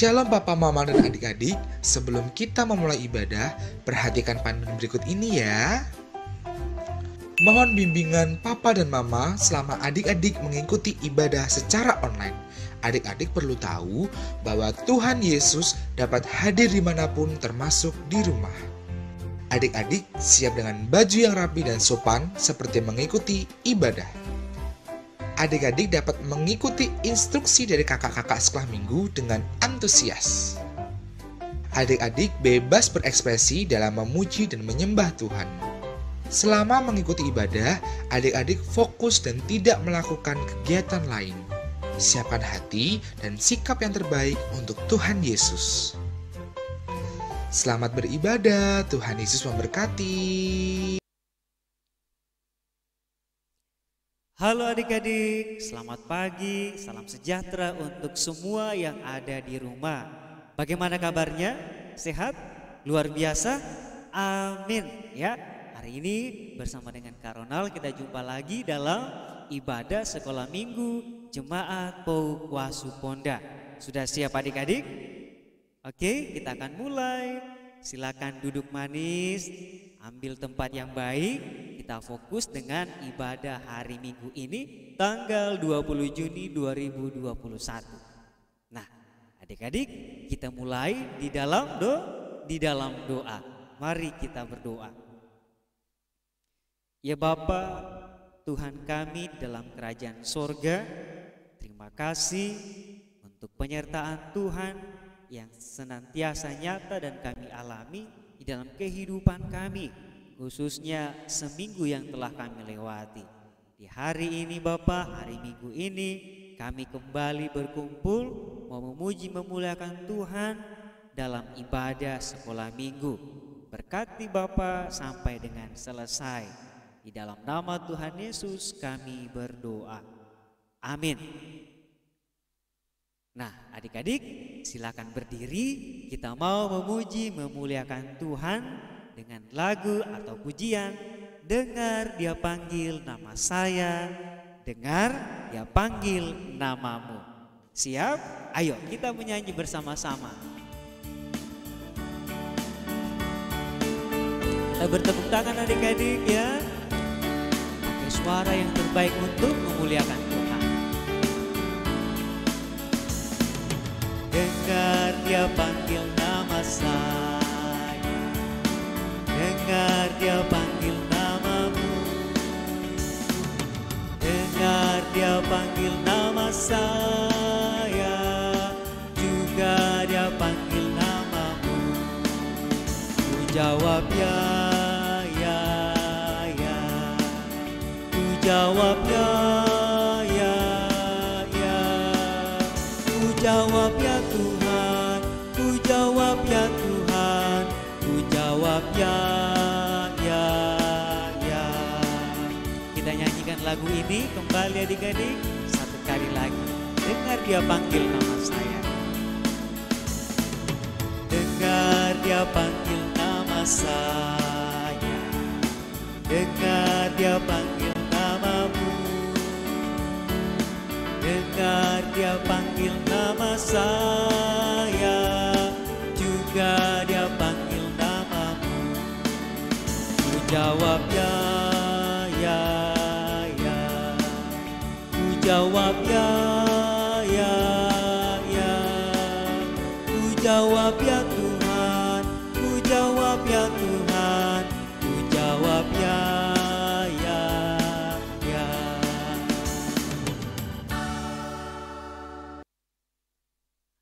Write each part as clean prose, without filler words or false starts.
Shalom Papa, Mama, dan adik-adik. Sebelum kita memulai ibadah, perhatikan panduan berikut ini ya. Mohon bimbingan Papa dan Mama selama adik-adik mengikuti ibadah secara online. Adik-adik perlu tahu bahwa Tuhan Yesus dapat hadir dimanapun termasuk di rumah. Adik-adik siap dengan baju yang rapi dan sopan seperti mengikuti ibadah. Adik-adik dapat mengikuti instruksi dari kakak-kakak sekolah minggu dengan antusias. Adik-adik bebas berekspresi dalam memuji dan menyembah Tuhan. Selama mengikuti ibadah, adik-adik fokus dan tidak melakukan kegiatan lain. Siapkan hati dan sikap yang terbaik untuk Tuhan Yesus. Selamat beribadah, Tuhan Yesus memberkati. Halo adik-adik, selamat pagi, salam sejahtera untuk semua yang ada di rumah. Bagaimana kabarnya? Sehat? Luar biasa? Amin ya. Hari ini bersama dengan Kak Ronald kita jumpa lagi dalam ibadah sekolah minggu Jemaat Pauk Wasu Ponda. Sudah siap adik-adik? Oke, kita akan mulai. Silakan duduk manis, ambil tempat yang baik. Kita fokus dengan ibadah hari Minggu ini tanggal 20 Juni 2021. Nah, adik-adik, kita mulai di dalam doa. Mari kita berdoa. Ya Bapa, Tuhan kami dalam kerajaan sorga, terima kasih untuk penyertaan Tuhan yang senantiasa nyata dan kami alami di dalam kehidupan kami, khususnya seminggu yang telah kami lewati. Di hari ini Bapa, hari Minggu ini kami kembali berkumpul mau memuji memuliakan Tuhan dalam ibadah sekolah minggu. Berkati Bapa sampai dengan selesai. Di dalam nama Tuhan Yesus kami berdoa. Amin. Nah, adik-adik silakan berdiri. Kita mau memuji memuliakan Tuhan dengan lagu atau pujian. Dengar dia panggil nama saya, dengar dia panggil namamu. Siap? Ayo kita menyanyi bersama-sama. Kita bertepuk tangan adik-adik ya. Pakai suara yang terbaik untuk memuliakan Tuhan. Dengar dia panggil nama saya, dengar dia panggil namamu, dengar dia panggil nama saya, juga dia panggil namamu. Ku jawab ya, ya, ya. Ku jawab ya, ya, ya. Ku jawab ya Tuhan, ku jawab ya Tuhan, ku jawab ya, ya, ya. Kita nyanyikan lagu ini kembali adik-adik satu kali lagi. Dengar dia panggil nama saya, dengar dia panggil nama saya, dengar dia panggil namamu, dengar dia panggil nama saya, juga dia panggil namamu. Ku jawab ya, ya, ya. Ku jawab ya, ya, ya. Ku jawab ya Tuhan, ku jawab ya Tuhan, ku jawab ya, ya, ya.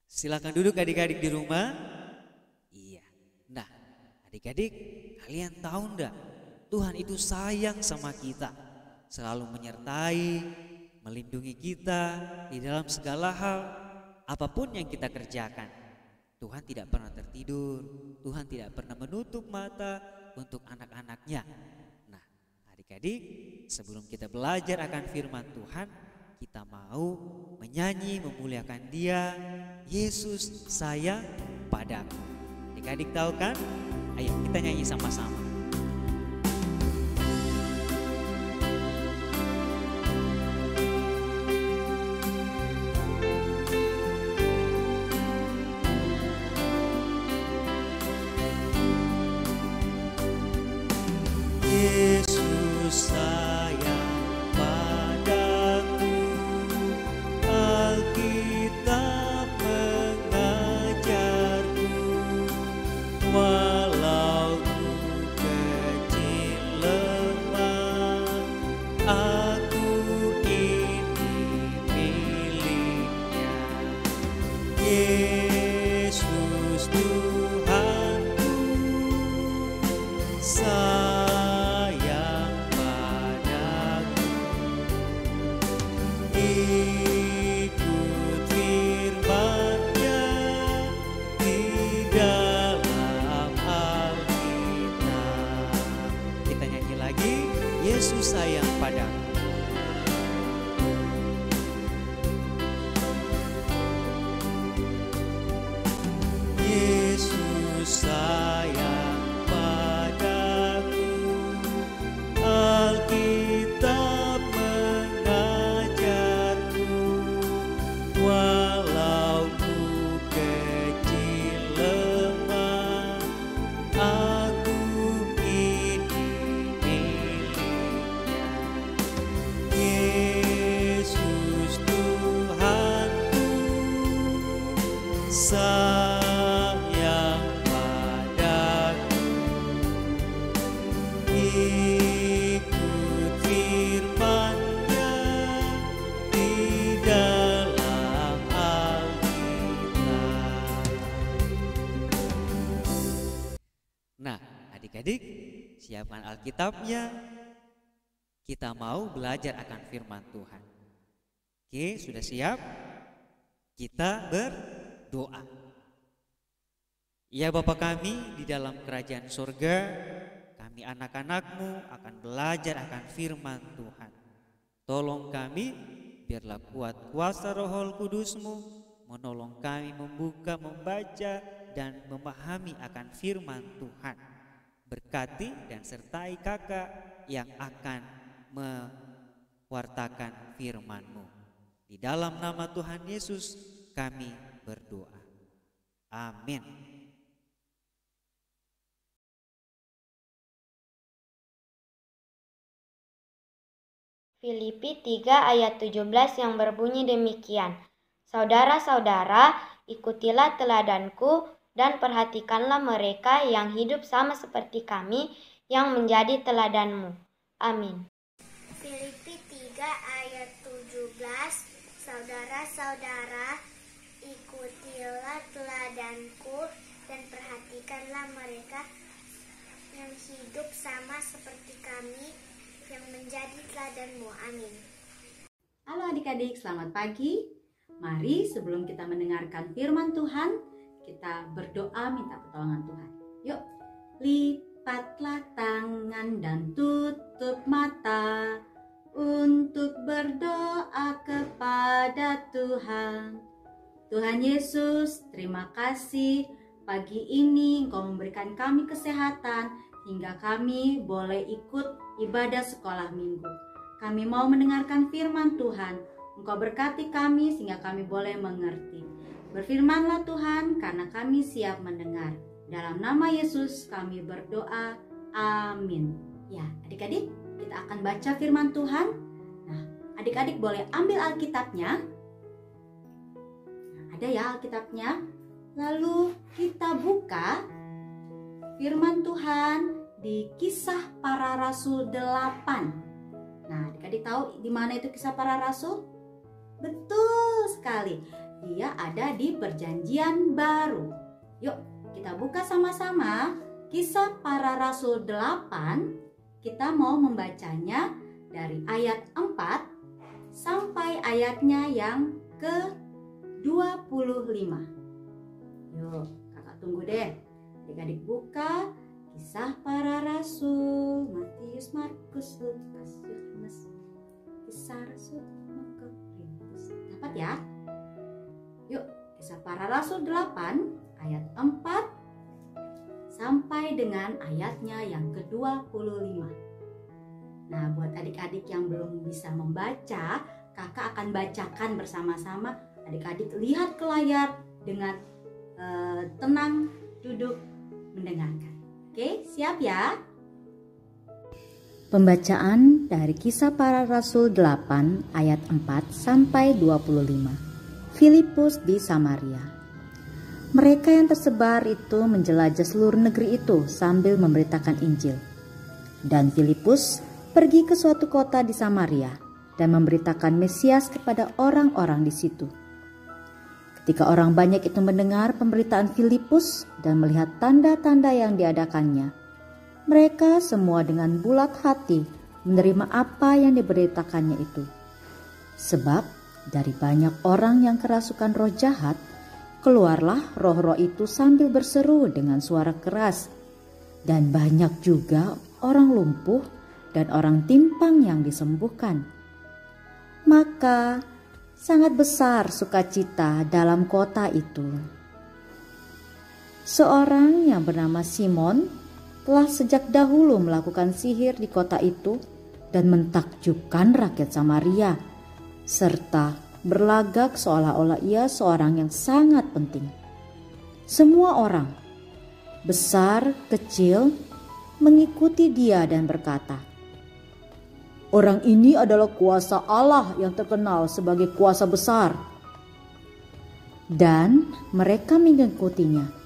Silakan duduk adik-adik di rumah. Iya. Nah, adik-adik, kalian tahu enggak? Tuhan itu sayang sama kita. Selalu menyertai, melindungi kita di dalam segala hal, apapun yang kita kerjakan. Tuhan tidak pernah tertidur, Tuhan tidak pernah menutup mata untuk anak-anaknya. Nah, adik-adik, sebelum kita belajar akan firman Tuhan, kita mau menyanyi memuliakan Dia. Yesus sayang padaku. Adik-adik tahu kan? Ayo kita nyanyi sama-sama. Yesus sayang padaku, Alkitab mengajarku, walau ku kecil lemah, aku ini miliknya. Yesus Tuhanku sayang padaku, ikut firman-Nya di dalam Alkitab. Kita nyanyi lagi, Yesus sayang padaku. Yesus sayang padaku, Alkitab mengajarku, walau ku kecil lemah, aku ini miliknya. Yesus Tuhanku sayang padaku, ikut firman-Nya di dalam Alkitab. Nah, adik-adik, siapkan Alkitabnya. Kita mau belajar akan firman Tuhan. Oke, sudah siap? Kita berdoa. Ya Bapa kami di dalam kerajaan surga, kami anak-anak-Mu akan belajar akan firman Tuhan. Tolong kami, biarlah kuat kuasa Roh Kudus-Mu menolong kami membuka, membaca, dan memahami akan firman Tuhan. Berkati dan sertai kakak yang akan mewartakan firman-Mu. Di dalam nama Tuhan Yesus kami berdoa. Amin. Filipi 3 ayat 17 yang berbunyi demikian. Saudara-saudara, ikutilah teladanku dan perhatikanlah mereka yang hidup sama seperti kami yang menjadi teladanmu. Amin. Filipi 3 ayat 17. Saudara-saudara, ikutilah teladanku dan perhatikanlah mereka yang hidup sama seperti kami yang menjadi teladanmu. Amin. Halo adik-adik, selamat pagi. Mari sebelum kita mendengarkan firman Tuhan, kita berdoa minta pertolongan Tuhan. Yuk, lipatlah tangan dan tutup mata untuk berdoa kepada Tuhan. Tuhan Yesus, terima kasih pagi ini Engkau memberikan kami kesehatan hingga kami boleh ikut ibadah sekolah minggu. Kami mau mendengarkan firman Tuhan. Engkau berkati kami sehingga kami boleh mengerti. Berfirmanlah Tuhan karena kami siap mendengar. Dalam nama Yesus kami berdoa. Amin. Ya, adik-adik, kita akan baca firman Tuhan. Nah, adik-adik boleh ambil Alkitabnya. Nah, ada ya Alkitabnya. Lalu kita buka firman Tuhan di Kisah Para Rasul 8. Nah, adik-adik tahu di mana itu Kisah Para Rasul? Betul sekali. Dia ada di Perjanjian Baru. Yuk, kita buka sama-sama Kisah Para Rasul 8. Kita mau membacanya dari ayat 4 sampai ayatnya yang ke-25. Yuk, kakak tunggu deh. Adik-adik buka Kisah Para Rasul, Matius, Markus, Lukas, Yohanes, Kisah Rasul, Korintus. Dapat ya? Yuk, Kisah Para Rasul 8 ayat 4 sampai dengan ayatnya yang ke-25. Nah, buat adik-adik yang belum bisa membaca, kakak akan bacakan bersama-sama. Adik-adik lihat ke layar dengan tenang duduk mendengarkan. Oke, siap ya? Pembacaan dari Kisah Para Rasul 8 ayat 4 sampai 25. Filipus di Samaria. Mereka yang tersebar itu menjelajah seluruh negeri itu sambil memberitakan Injil. Dan Filipus pergi ke suatu kota di Samaria dan memberitakan Mesias kepada orang-orang di situ. Ketika orang banyak itu mendengar pemberitaan Filipus dan melihat tanda-tanda yang diadakannya, mereka semua dengan bulat hati menerima apa yang diberitakannya itu. Sebab dari banyak orang yang kerasukan roh jahat, keluarlah roh-roh itu sambil berseru dengan suara keras. Dan banyak juga orang lumpuh dan orang timpang yang disembuhkan. Maka sangat besar sukacita dalam kota itu. Seorang yang bernama Simon telah sejak dahulu melakukan sihir di kota itu dan mentakjubkan rakyat Samaria, serta berlagak seolah-olah ia seorang yang sangat penting. Semua orang, besar, kecil, mengikuti dia dan berkata, "Orang ini adalah kuasa Allah yang terkenal sebagai kuasa besar." Dan mereka mengikutinya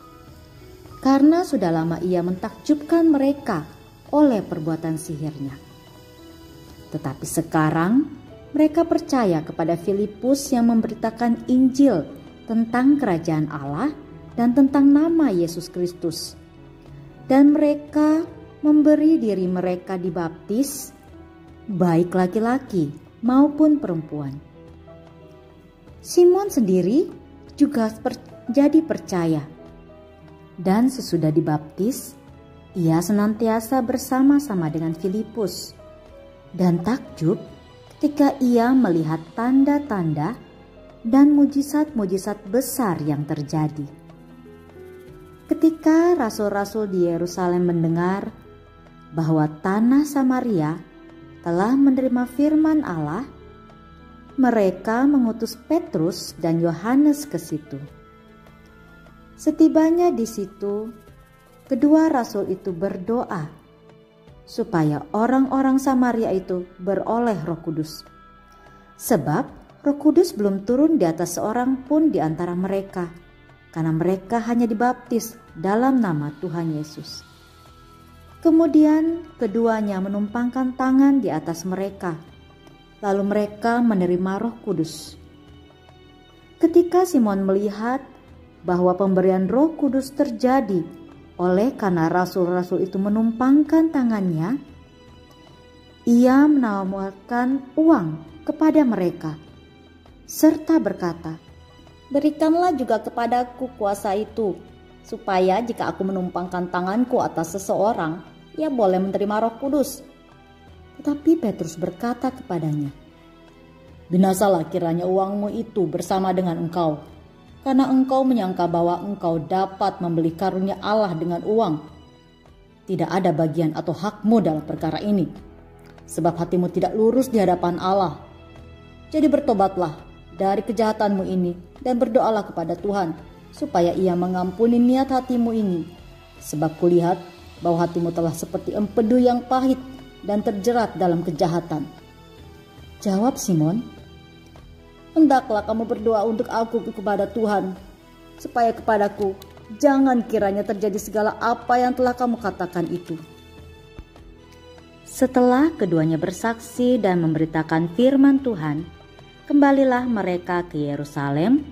karena sudah lama ia mentakjubkan mereka oleh perbuatan sihirnya. Tetapi sekarang mereka percaya kepada Filipus yang memberitakan Injil tentang kerajaan Allah dan tentang nama Yesus Kristus. Dan mereka memberi diri mereka dibaptis, baik laki-laki maupun perempuan. Simon sendiri juga jadi percaya. Dan sesudah dibaptis, ia senantiasa bersama-sama dengan Filipus dan takjub ketika ia melihat tanda-tanda dan mujizat-mujizat besar yang terjadi. Ketika rasul-rasul di Yerusalem mendengar bahwa tanah Samaria telah menerima firman Allah, mereka mengutus Petrus dan Yohanes ke situ. Setibanya di situ, kedua rasul itu berdoa supaya orang-orang Samaria itu beroleh Roh Kudus. Sebab Roh Kudus belum turun di atas seorang pun di antara mereka, karena mereka hanya dibaptis dalam nama Tuhan Yesus. Kemudian keduanya menumpangkan tangan di atas mereka, lalu mereka menerima Roh Kudus. Ketika Simon melihat bahwa pemberian Roh Kudus terjadi oleh karena rasul-rasul itu menumpangkan tangannya, ia menawarkan uang kepada mereka serta berkata, "Berikanlah juga kepadaku kuasa itu, supaya jika aku menumpangkan tanganku atas seseorang, ia boleh menerima Roh Kudus." Tetapi Petrus berkata kepadanya, "Binasalah kiranya uangmu itu bersama dengan engkau, karena engkau menyangka bahwa engkau dapat membeli karunia Allah dengan uang. Tidak ada bagian atau hakmu dalam perkara ini, sebab hatimu tidak lurus di hadapan Allah. Jadi bertobatlah dari kejahatanmu ini dan berdoalah kepada Tuhan, supaya ia mengampuni niat hatimu ini. Sebab kulihat bahwa hatimu telah seperti empedu yang pahit dan terjerat dalam kejahatan." Jawab Simon, "Hendaklah kamu berdoa untuk aku kepada Tuhan, supaya kepadaku jangan kiranya terjadi segala apa yang telah kamu katakan itu." Setelah keduanya bersaksi dan memberitakan firman Tuhan, kembalilah mereka ke Yerusalem,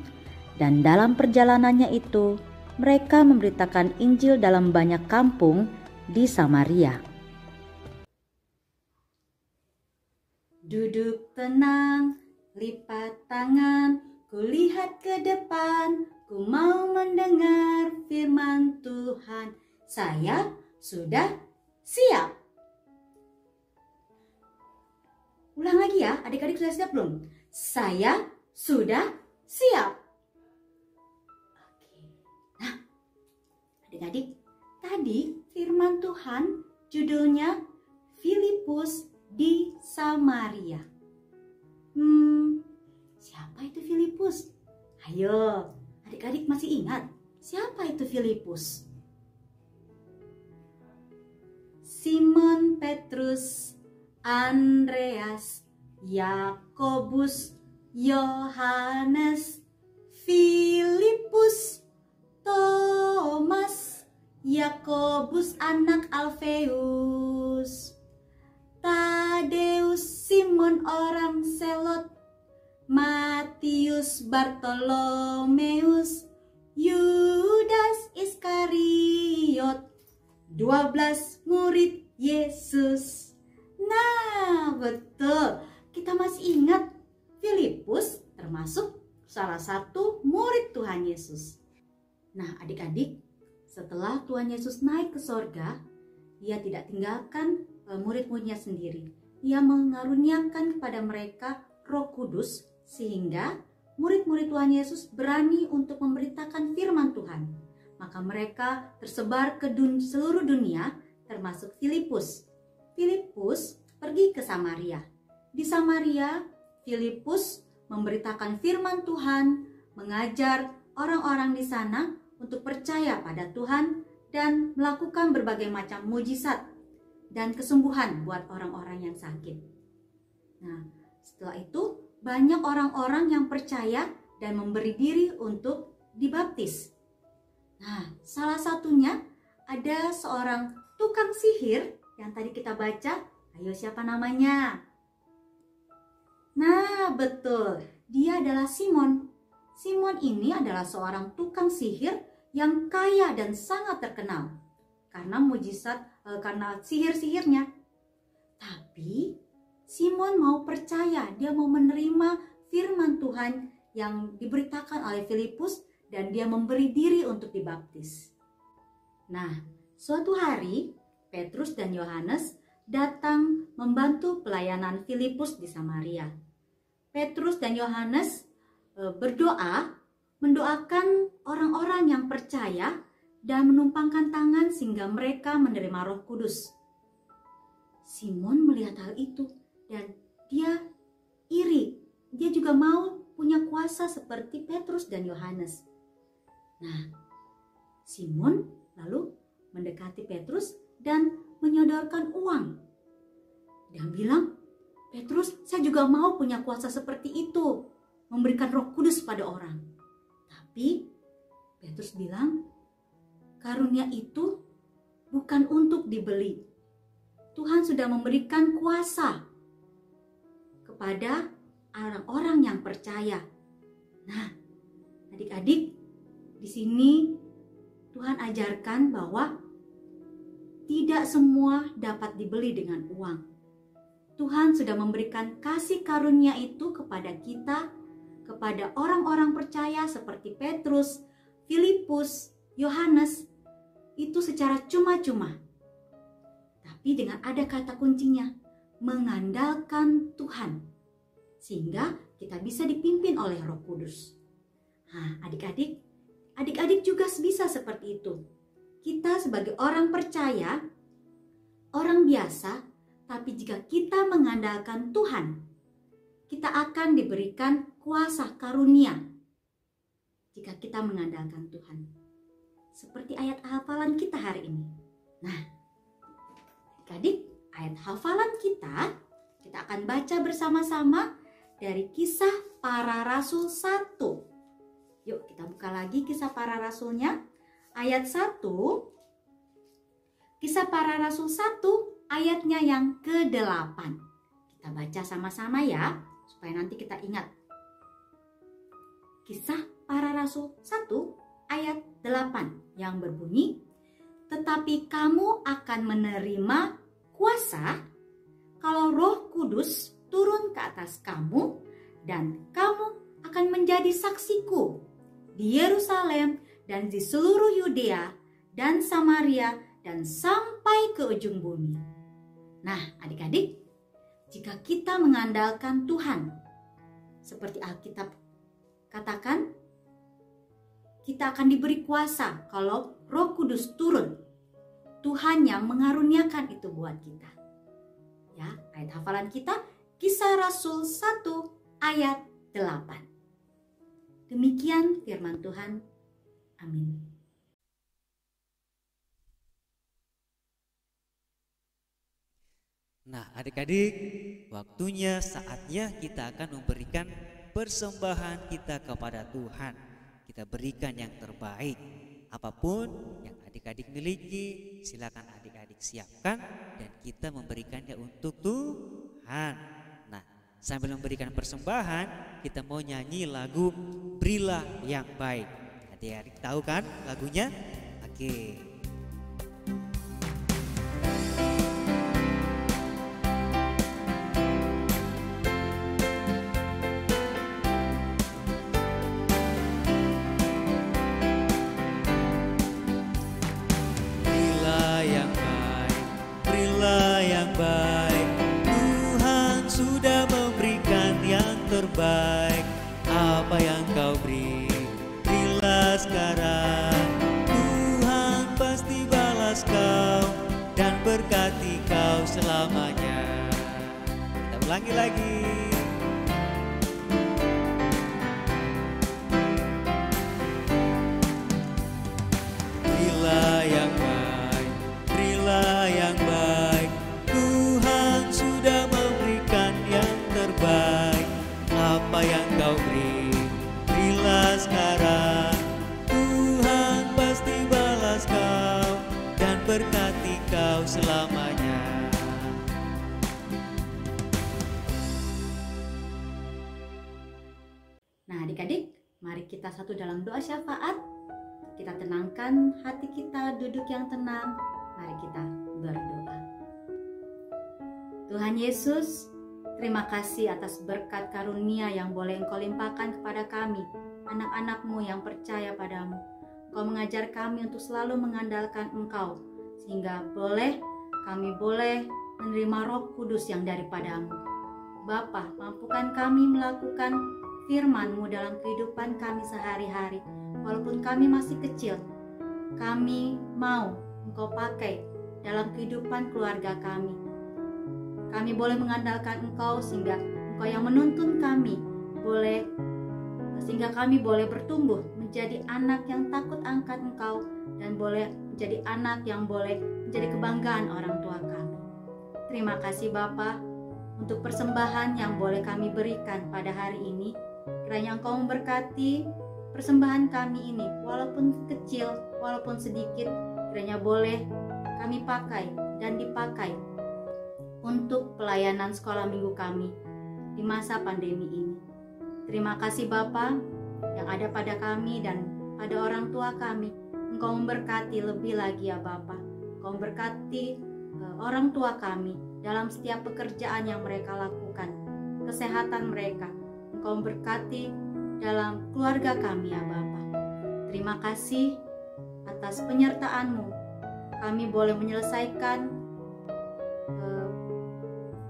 dan dalam perjalanannya itu mereka memberitakan Injil dalam banyak kampung di Samaria. Duduk tenang, lipat tangan, kulihat ke depan, ku mau mendengar firman Tuhan. Saya sudah siap. Ulang lagi ya, adik-adik sudah siap belum? Saya sudah siap. Oke. Nah, adik-adik, tadi firman Tuhan judulnya Filipus di Samaria. Siapa itu Filipus? Ayo, adik-adik masih ingat siapa itu Filipus? Simon Petrus Andreas, Yakobus, Yohanes, Filipus, Thomas, Yakobus anak Alfeus, Tadeus, Simon orang Selot, Matius, Bartolomeus, Yudas Iskariot, 12 murid Yesus. Nah, betul. Kita masih ingat Filipus termasuk salah satu murid Tuhan Yesus. Nah, adik-adik, setelah Tuhan Yesus naik ke sorga, Ia tidak tinggalkan murid-muridnya sendiri. Ia mengaruniakan kepada mereka Roh Kudus sehingga murid-murid Tuhan Yesus berani untuk memberitakan firman Tuhan. Maka mereka tersebar ke seluruh dunia, termasuk Filipus. Filipus pergi ke Samaria. Di Samaria, Filipus memberitakan firman Tuhan, mengajar orang-orang di sana untuk percaya pada Tuhan dan melakukan berbagai macam mujizat dan kesembuhan buat orang-orang yang sakit. Nah, setelah itu banyak orang-orang yang percaya dan memberi diri untuk dibaptis. Nah, salah satunya ada seorang tukang sihir yang tadi kita baca. Ayo, siapa namanya? Nah, betul. Dia adalah Simon. Simon ini adalah seorang tukang sihir yang kaya dan sangat terkenal karena karena sihir-sihirnya. Tapi Simon mau percaya, dia mau menerima firman Tuhan yang diberitakan oleh Filipus dan dia memberi diri untuk dibaptis. Nah, suatu hari Petrus dan Yohanes datang membantu pelayanan Filipus di Samaria. Petrus dan Yohanes mendoakan orang-orang yang percaya dan menumpangkan tangan sehingga mereka menerima Roh Kudus. Simon melihat hal itu dan dia iri. Dia juga mau punya kuasa seperti Petrus dan Yohanes. Nah, Simon lalu mendekati Petrus dan menyodorkan uang. Dia bilang, "Petrus, saya juga mau punya kuasa seperti itu, memberikan Roh Kudus pada orang." Tapi Petrus bilang, karunia itu bukan untuk dibeli. Tuhan sudah memberikan kuasa kepada orang-orang yang percaya. Nah, adik-adik, di sini Tuhan ajarkan bahwa tidak semua dapat dibeli dengan uang. Tuhan sudah memberikan kasih karunia itu kepada kita, kepada orang-orang percaya seperti Petrus, Filipus, Yohanes, itu secara cuma-cuma. Tapi dengan ada kata kuncinya, mengandalkan Tuhan. Sehingga kita bisa dipimpin oleh Roh Kudus. Nah, adik-adik juga bisa seperti itu. Kita sebagai orang percaya, orang biasa, tapi jika kita mengandalkan Tuhan, kita akan diberikan kuasa karunia jika kita mengandalkan Tuhan. Seperti ayat hafalan kita hari ini. Nah, adik-adik, ayat hafalan kita akan baca bersama-sama dari Kisah Para Rasul 1. Yuk kita buka lagi Kisah Para Rasulnya. Ayat 1. Kisah Para Rasul 1 ayatnya yang ke-8. Kita baca sama-sama ya, supaya nanti kita ingat. Kisah Para Rasul 1 ayat 8 yang berbunyi, "Tetapi kamu akan menerima kuasa kalau Roh Kudus turun ke atas kamu, dan kamu akan menjadi saksiku di Yerusalem dan di seluruh Yudea dan Samaria dan sampai ke ujung bumi." Nah, adik-adik, jika kita mengandalkan Tuhan, seperti Alkitab katakan, kita akan diberi kuasa kalau Roh Kudus turun. Tuhan yang mengaruniakan itu buat kita. Ya, ayat hafalan kita Kisah Rasul 1 ayat 8. Demikian firman Tuhan. Amin. Nah, adik-adik, waktunya saatnya kita akan memberikan persembahan kita kepada Tuhan. Kita berikan yang terbaik. Apapun yang adik-adik miliki, silakan adik-adik siapkan dan kita memberikannya untuk Tuhan. Nah, sambil memberikan persembahan, kita mau nyanyi lagu Berilah yang Baik. Adik-adik tahu kan lagunya? Oke. Terbaik apa yang kau beri, berilah sekarang. Tuhan pasti balas kau dan berkati kau selamanya. Kita ulangi lagi. Berilah yang baik, berilah yang baik. Tuhan sudah memberikan yang terbaik. Apa yang kau beri, berilah sekarang. Tuhan pasti balas kau dan berkati kau selamanya. Nah adik-adik, mari kita satu dalam doa syafaat. Kita tenangkan hati kita, duduk yang tenang. Mari kita berdoa. Tuhan Yesus, terima kasih atas berkat karunia yang boleh Engkau limpahkan kepada kami, anak-anak-Mu yang percaya padamu. Engkau mengajar kami untuk selalu mengandalkan Engkau, sehingga kami boleh menerima Roh Kudus yang daripadamu. Bapa, mampukan kami melakukan firman-Mu dalam kehidupan kami sehari-hari. Walaupun kami masih kecil, kami mau Engkau pakai dalam kehidupan keluarga kami. Kami boleh mengandalkan Engkau sehingga Engkau yang menuntun kami sehingga kami boleh bertumbuh menjadi anak yang takut angkat Engkau dan boleh menjadi anak yang boleh menjadi kebanggaan orang tua kami. Terima kasih Bapa untuk persembahan yang boleh kami berikan pada hari ini. Kiranya Engkau memberkati persembahan kami ini, walaupun kecil, walaupun sedikit, kiranya boleh kami pakai dan dipakai untuk pelayanan sekolah minggu kami di masa pandemi ini. Terima kasih Bapa yang ada pada kami dan pada orang tua kami. Engkau memberkati lebih lagi ya Bapa. Engkau memberkati orang tua kami dalam setiap pekerjaan yang mereka lakukan, kesehatan mereka. Engkau memberkati dalam keluarga kami ya Bapa. Terima kasih atas penyertaan-Mu. Kami boleh menyelesaikan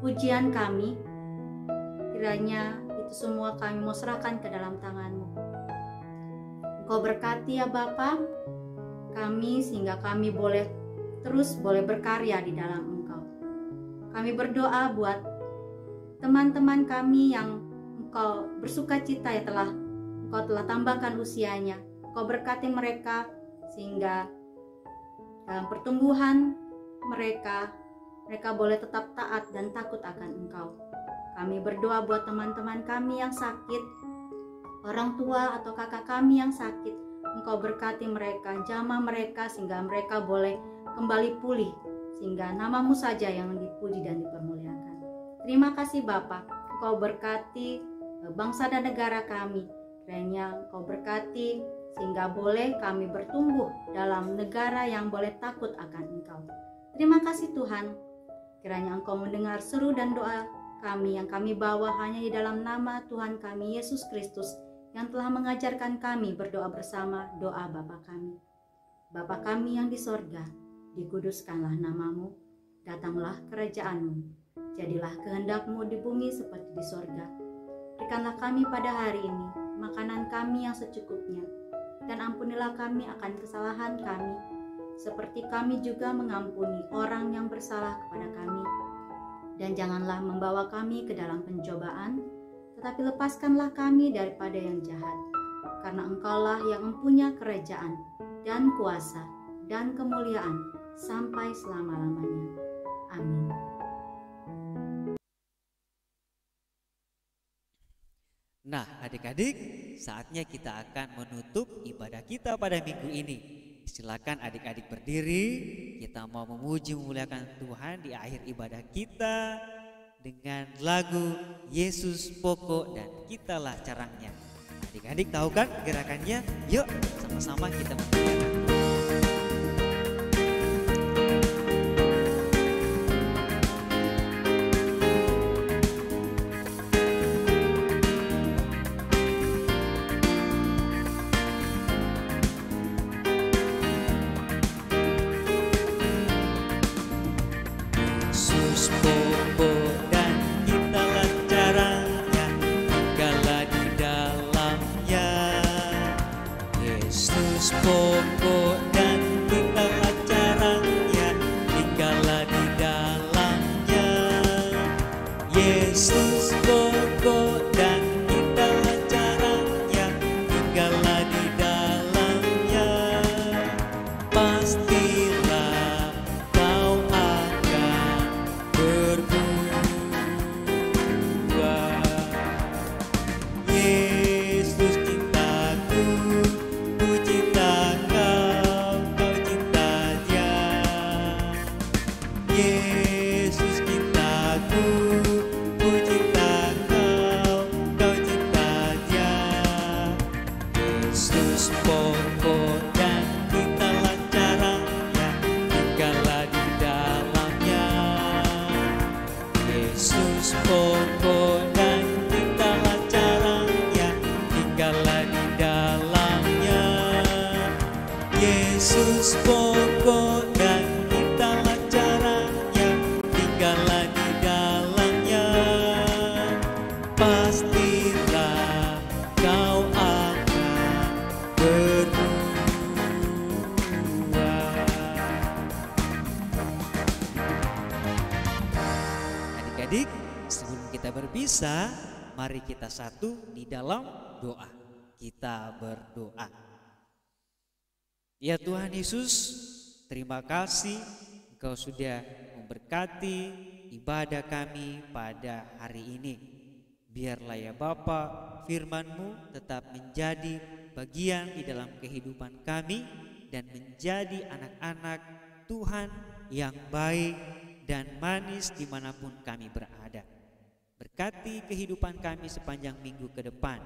ujian kami. Kiranya itu semua kami mau serahkan ke dalam tangan-Mu. Engkau berkati ya Bapa kami sehingga kami boleh terus berkarya di dalam Engkau. Kami berdoa buat teman-teman kami yang Engkau bersukacita ya Engkau telah tambahkan usianya. Engkau berkati mereka sehingga dalam pertumbuhan mereka boleh tetap taat dan takut akan Engkau. Kami berdoa buat teman-teman kami yang sakit, orang tua atau kakak kami yang sakit. Engkau berkati mereka, jamah mereka sehingga mereka boleh kembali pulih, sehingga nama-Mu saja yang dipuji dan dipermuliakan. Terima kasih Bapa. Engkau berkati bangsa dan negara kami. Kiranya Engkau berkati sehingga boleh kami bertumbuh dalam negara yang boleh takut akan Engkau. Terima kasih Tuhan. Kiranya Engkau mendengar seru dan doa kami yang kami bawa hanya di dalam nama Tuhan kami Yesus Kristus yang telah mengajarkan kami berdoa bersama doa Bapa kami. Bapa kami yang di sorga, dikuduskanlah nama-Mu, datanglah kerajaan-Mu, jadilah kehendak-Mu di bumi seperti di sorga. Berikanlah kami pada hari ini makanan kami yang secukupnya, dan ampunilah kami akan kesalahan kami, seperti kami juga mengampuni orang yang bersalah kepada kami. Dan janganlah membawa kami ke dalam pencobaan, tetapi lepaskanlah kami daripada yang jahat. Karena Engkaulah yang mempunyai kerajaan dan kuasa dan kemuliaan sampai selama-lamanya. Amin. Nah, adik-adik, saatnya kita akan menutup ibadah kita pada minggu ini. Silakan adik-adik berdiri. Kita mau memuji memuliakan Tuhan di akhir ibadah kita dengan lagu Yesus Pokok dan Kitalah Carangnya. Adik-adik tahu kan gerakannya? Yuk sama-sama kita memuliakan. Yesus pokok dan kitalah caranya, tinggallah di dalamnya. Yesus pokok dan kitalah caranya, tinggallah di dalamnya. Yesus pokok dan kitalah caranya, tinggallah di dalamnya. Pastilah kau akan berbuah. Yesus cintaku, ku cinta kau, kau cinta Dia. Yesus cintaku, ku cinta kau, kau cinta Dia. Yesus pokok dan kitalah caranya, tinggallah di dalamnya. Yesus pokok dan kitalah caranya, tinggallah di dalamnya. Yesus pokok dan kitalah caranya, tinggallah di dalamnya. Pastilah kau akan berbuah. Adik-adik, sebelum kita berpisah, mari kita satu di dalam doa. Kita berdoa. Ya Tuhan Yesus, terima kasih Engkau sudah memberkati ibadah kami pada hari ini. Biarlah ya Bapa, firman-Mu tetap menjadi bagian di dalam kehidupan kami dan menjadi anak-anak Tuhan yang baik dan manis dimanapun kami berada. Berkati kehidupan kami sepanjang minggu ke depan.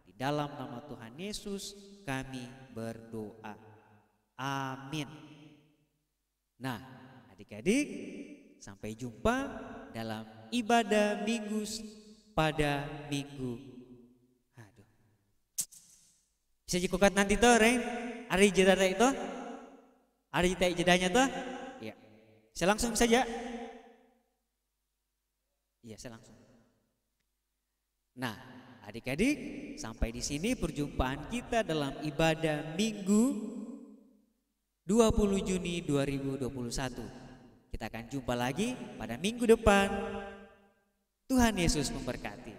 Di dalam nama Tuhan Yesus kami berdoa. Amin. Nah, adik-adik, sampai jumpa dalam ibadah minggu pada minggu. Aduh. Bisa dikukat nanti tuh, Ren? Hari jeda itu? Hari jedanya tuh? Iya. Saya langsung saja. Iya, saya langsung. Nah, adik-adik, sampai di sini perjumpaan kita dalam ibadah minggu 20 Juni 2021. Kita akan jumpa lagi pada minggu depan. Tuhan Yesus memberkati.